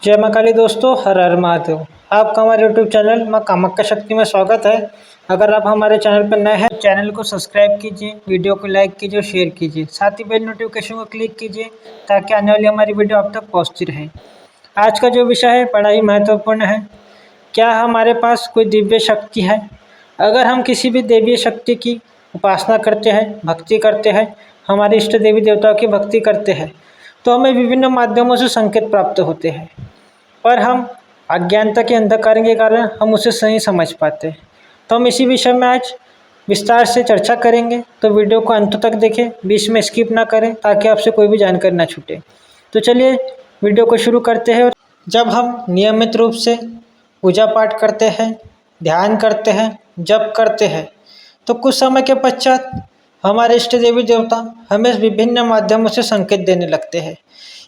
जय माँ काली दोस्तों, हर हर महादेव। आपका हमारे यूट्यूब चैनल माँ कामाख्या शक्ति में स्वागत है। अगर आप हमारे चैनल पर नए हैं, चैनल को सब्सक्राइब कीजिए, वीडियो को लाइक कीजिए और शेयर कीजिए। साथ ही बेल नोटिफिकेशन को क्लिक कीजिए ताकि आने वाली हमारी वीडियो आप तक पहुँचती रहे। आज का जो विषय है बड़ा ही महत्वपूर्ण है। क्या हमारे पास कोई दिव्य शक्ति है? अगर हम किसी भी देवीय शक्ति की उपासना करते हैं, भक्ति करते हैं, हमारे इष्ट देवी देवताओं की भक्ति करते हैं, तो हमें विभिन्न माध्यमों से संकेत प्राप्त होते हैं, पर हम अज्ञानता के अंधकार के कारण हम उसे सही समझ पाते। तो हम इसी विषय में आज विस्तार से चर्चा करेंगे, तो वीडियो को अंत तक देखें, बीच में स्किप ना करें ताकि आपसे कोई भी जानकारी ना छूटे। तो चलिए वीडियो को शुरू करते हैं। जब हम नियमित रूप से पूजा पाठ करते हैं, ध्यान करते हैं, जप करते हैं, तो कुछ समय के पश्चात हमारे इष्ट देवी देवता हमें विभिन्न माध्यमों से संकेत देने लगते हैं।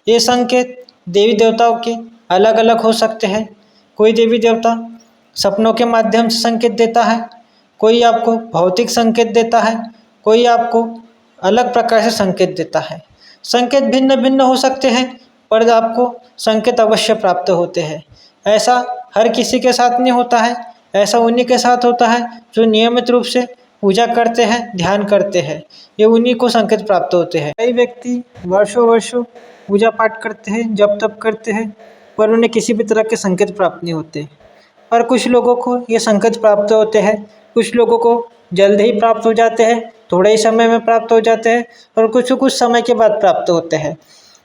ये संकेत देवी देवताओं के अलग अलग हो सकते हैं। कोई देवी देवता सपनों के माध्यम से संकेत देता है, कोई आपको भौतिक संकेत देता है, कोई आपको अलग प्रकार से संकेत देता है। संकेत भिन्न भिन्न हो सकते हैं, पर आपको संकेत अवश्य प्राप्त होते हैं। ऐसा हर किसी के साथ नहीं होता है, ऐसा उन्हीं के साथ होता है जो नियमित रूप से पूजा करते हैं, ध्यान करते हैं। ये उन्हीं को संकेत प्राप्त होते हैं। कई व्यक्ति वर्षों वर्षों पूजा पाठ करते हैं, जप तप करते हैं, पर उन्हें किसी भी तरह के संकेत प्राप्त नहीं होते। पर कुछ लोगों को ये संकेत प्राप्त होते हैं, कुछ लोगों को जल्द ही प्राप्त हो जाते हैं, थोड़े ही समय में प्राप्त हो जाते हैं, और कुछ समय के बाद प्राप्त होते हैं।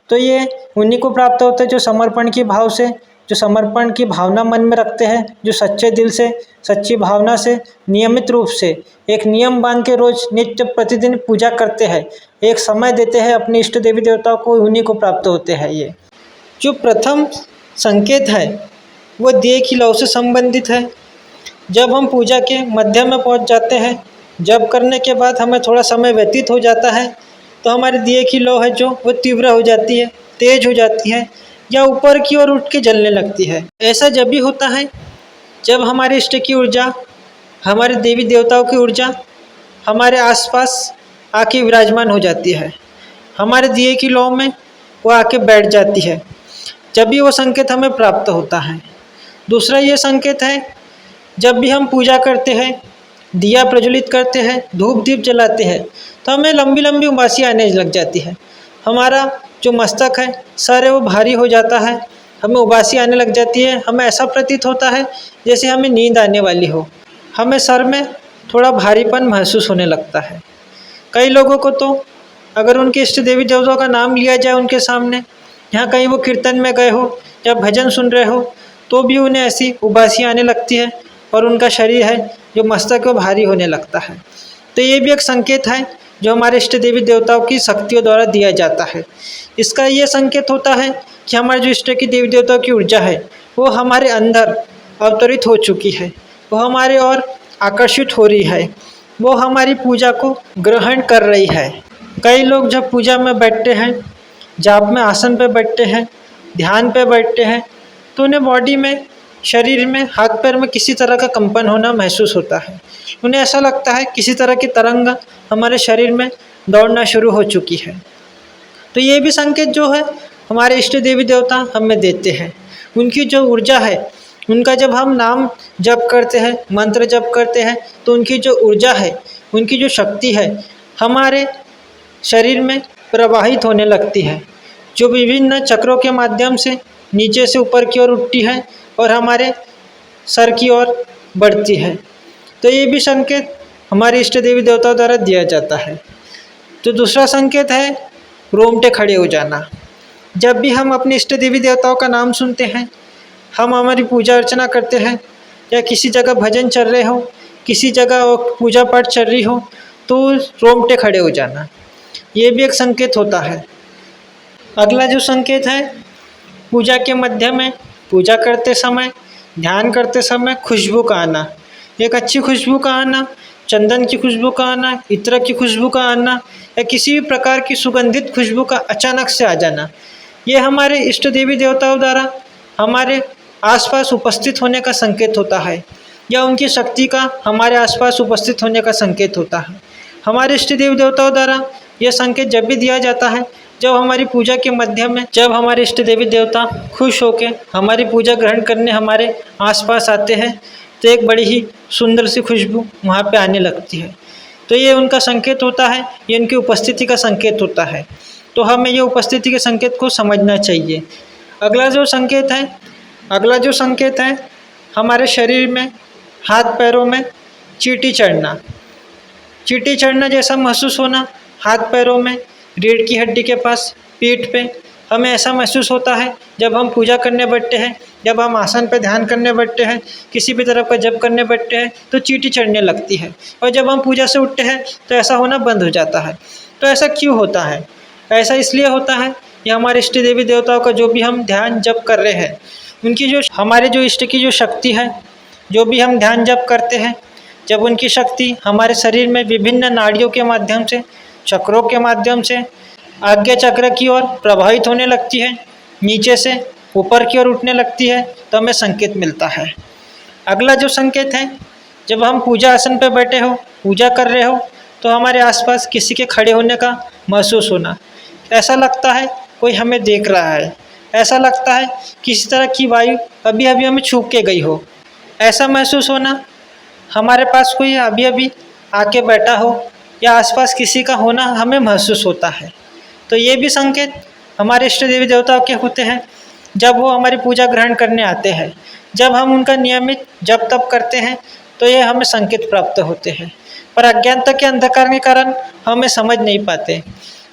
तो ये उन्हीं को प्राप्त होते हैं जो समर्पण की भाव से, जो समर्पण की भावना मन में रखते हैं, जो सच्चे दिल से, सच्ची भावना से, नियमित रूप से एक नियम बांध के रोज नित्य प्रतिदिन पूजा करते हैं, एक समय देते हैं अपने इष्ट देवी देवताओं को, उन्हीं को प्राप्त होते हैं। ये जो प्रथम संकेत है वो दिए की लौ से संबंधित है। जब हम पूजा के मध्य में पहुंच जाते हैं, जब करने के बाद हमें थोड़ा समय व्यतीत हो जाता है, तो हमारे दिए की लौ है जो वो तीव्र हो जाती है, तेज हो जाती है, या ऊपर की ओर उठ के जलने लगती है। ऐसा जब भी होता है जब हमारे इष्ट की ऊर्जा, हमारे देवी देवताओं की ऊर्जा हमारे आसपास आके विराजमान हो जाती है, हमारे दिए की लौ में वो आके बैठ जाती है, जब भी वो संकेत हमें प्राप्त होता है। दूसरा ये संकेत है जब भी हम पूजा करते हैं, दिया प्रज्वलित करते हैं, धूप दीप जलाते हैं, तो हमें लंबी लंबी उबासी आने लग जाती है। हमारा जो मस्तक है, सर है, वो भारी हो जाता है, हमें उबासी आने लग जाती है। हमें ऐसा प्रतीत होता है जैसे हमें नींद आने वाली हो, हमें सर में थोड़ा भारीपन महसूस होने लगता है। कई लोगों को तो अगर उनके इष्ट देवी देवताओं का नाम लिया जाए उनके सामने, यहाँ कहीं वो कीर्तन में गए हो या भजन सुन रहे हो, तो भी उन्हें ऐसी उबासी आने लगती है और उनका शरीर है जो मस्तक को भारी होने लगता है। तो ये भी एक संकेत है जो हमारे इष्ट देवी देवताओं की शक्तियों द्वारा दिया जाता है। इसका ये संकेत होता है कि हमारे जो इष्ट की देवी देवताओं की ऊर्जा है वो हमारे अंदर अवतरित हो चुकी है, वो हमारे ओर आकर्षित हो रही है, वो हमारी पूजा को ग्रहण कर रही है। कई लोग जब पूजा में बैठते हैं, जाप में आसन पे बैठते हैं, ध्यान पे बैठते हैं, तो उन्हें बॉडी में, शरीर में, हाथ पैर में किसी तरह का कंपन होना महसूस होता है। उन्हें ऐसा लगता है किसी तरह की तरंग हमारे शरीर में दौड़ना शुरू हो चुकी है। तो ये भी संकेत जो है हमारे इष्ट देवी देवता हमें देते हैं। उनकी जो ऊर्जा है, उनका जब हम नाम जप करते हैं, मंत्र जप करते हैं, तो उनकी जो ऊर्जा है, उनकी जो शक्ति है, हमारे शरीर में प्रवाहित होने लगती है, जो विभिन्न चक्रों के माध्यम से नीचे से ऊपर की ओर उठती है और हमारे सर की ओर बढ़ती है। तो ये भी संकेत हमारे इष्ट देवी देवताओं द्वारा दिया जाता है। तो दूसरा संकेत है रोंगटे खड़े हो जाना। जब भी हम अपने इष्ट देवी देवताओं का नाम सुनते हैं, हम हमारी पूजा अर्चना करते हैं, या किसी जगह भजन चल रहे हो, किसी जगह पूजा पाठ चल रही हो, तो रोंगटे खड़े हो जाना, ये भी एक संकेत होता है। अगला जो संकेत है, पूजा के मध्य में, पूजा करते समय, ध्यान करते समय खुशबू का आना, एक अच्छी खुशबू का आना, चंदन की खुशबू का आना, इत्र की खुशबू का आना, या किसी भी प्रकार की सुगंधित खुशबू का अचानक से आ जाना, ये हमारे इष्ट देवी देवताओं द्वारा हमारे आसपास उपस्थित होने का संकेत होता है, या उनकी शक्ति का हमारे आसपास उपस्थित होने का संकेत होता है। हमारे इष्ट देवी देवताओं द्वारा यह संकेत जब भी दिया जाता है, जब हमारी पूजा के माध्यम में जब हमारे इष्ट देवी देवता खुश होकर हमारी पूजा ग्रहण करने हमारे आसपास आते हैं तो एक बड़ी ही सुंदर सी खुशबू वहाँ पे आने लगती है। तो ये उनका संकेत होता है, ये उनकी उपस्थिति का संकेत होता है। तो हमें ये उपस्थिति के संकेत को समझना चाहिए। अगला जो संकेत है हमारे शरीर में, हाथ पैरों में चींटी चढ़ना जैसा महसूस होना, हाथ पैरों में, रीढ़ की हड्डी के पास, पीठ पे हमें ऐसा महसूस होता है। जब हम पूजा करने बैठते हैं, जब हम आसन पे ध्यान करने बैठते हैं, किसी भी तरफ का जप करने बैठते हैं तो चींटी चढ़ने लगती है, और जब हम पूजा से उठते हैं तो ऐसा होना बंद हो जाता है। तो ऐसा क्यों होता है? ऐसा इसलिए होता है कि हमारे इष्ट देवी देवताओं का जो भी हम ध्यान जप कर रहे हैं, उनकी जो हमारे जो इष्ट की जो शक्ति है, जो भी हम ध्यान जप करते हैं, जब उनकी शक्ति हमारे शरीर में विभिन्न नाड़ियों के माध्यम से, चक्रों के माध्यम से आज्ञा चक्र की ओर प्रभावित होने लगती है, नीचे से ऊपर की ओर उठने लगती है, तो हमें संकेत मिलता है। अगला जो संकेत है, जब हम पूजा आसन पर बैठे हो, पूजा कर रहे हो, तो हमारे आसपास किसी के खड़े होने का महसूस होना, ऐसा लगता है कोई हमें देख रहा है, ऐसा लगता है किसी तरह की वायु अभी अभी हमें छू के गई हो, ऐसा महसूस होना, हमारे पास कोई अभी अभी आके बैठा हो या आसपास किसी का होना हमें महसूस होता है। तो ये भी संकेत हमारे इष्ट देवी देवताओं के होते हैं जब वो हमारी पूजा ग्रहण करने आते हैं। जब हम उनका नियमित जप तप करते हैं तो ये हमें संकेत प्राप्त होते हैं, पर अज्ञानता के अंधकार के कारण हमें समझ नहीं पाते।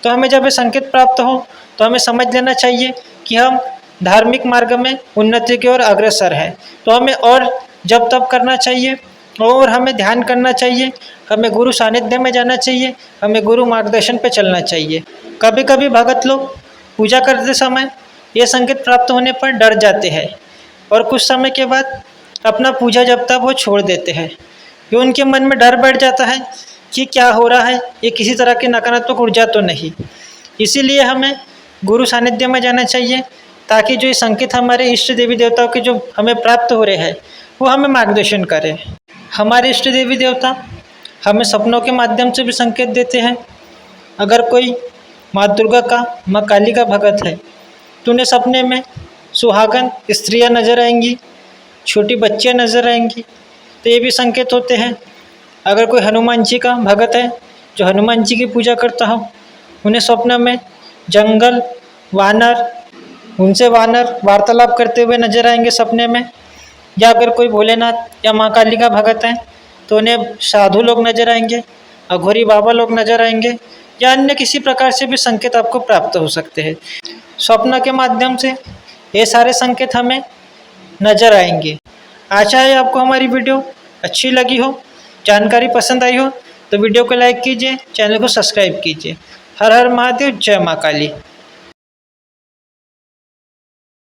तो हमें जब ये संकेत प्राप्त हो तो हमें समझ लेना चाहिए कि हम धार्मिक मार्ग में उन्नति की ओर अग्रसर हैं। तो हमें और जप तप करना चाहिए और हमें ध्यान करना चाहिए, हमें गुरु सानिध्य में जाना चाहिए, हमें गुरु मार्गदर्शन पे चलना चाहिए। कभी कभी भगत लोग पूजा करते समय ये संकेत प्राप्त होने पर डर जाते हैं और कुछ समय के बाद अपना पूजा जब तक वो छोड़ देते हैं, कि उनके मन में डर बैठ जाता है कि क्या हो रहा है, ये किसी तरह की नकारात्मक ऊर्जा तो नहीं। इसीलिए हमें गुरु सानिध्य में जाना चाहिए ताकि जो ये संकेत हमारे इष्ट देवी देवताओं के जो हमें प्राप्त हो रहे हैं वो हमें मार्गदर्शन करें। हमारे इष्ट देवी देवता हमें सपनों के माध्यम से भी संकेत देते हैं। अगर कोई माँ दुर्गा का, माँ काली का भगत है तो उन्हें सपने में सुहागन स्त्रियाँ नजर आएंगी, छोटी बच्चियाँ नजर आएंगी, तो ये भी संकेत होते हैं। अगर कोई हनुमान जी का भगत है जो हनुमान जी की पूजा करता हो, उन्हें स्वप्न में जंगल, वानर, उनसे वानर वार्तालाप करते हुए नजर आएंगे सपने में। या अगर कोई भोलेनाथ या माँ काली का भगत है तो उन्हें साधु लोग नजर आएंगे, अघोरी बाबा लोग नजर आएंगे, या अन्य किसी प्रकार से भी संकेत आपको प्राप्त हो सकते हैं। स्वप्न के माध्यम से ये सारे संकेत हमें नजर आएंगे। आशा है आपको हमारी वीडियो अच्छी लगी हो, जानकारी पसंद आई हो, तो वीडियो को लाइक कीजिए, चैनल को सब्सक्राइब कीजिए। हर हर महादेव, जय माँ काली।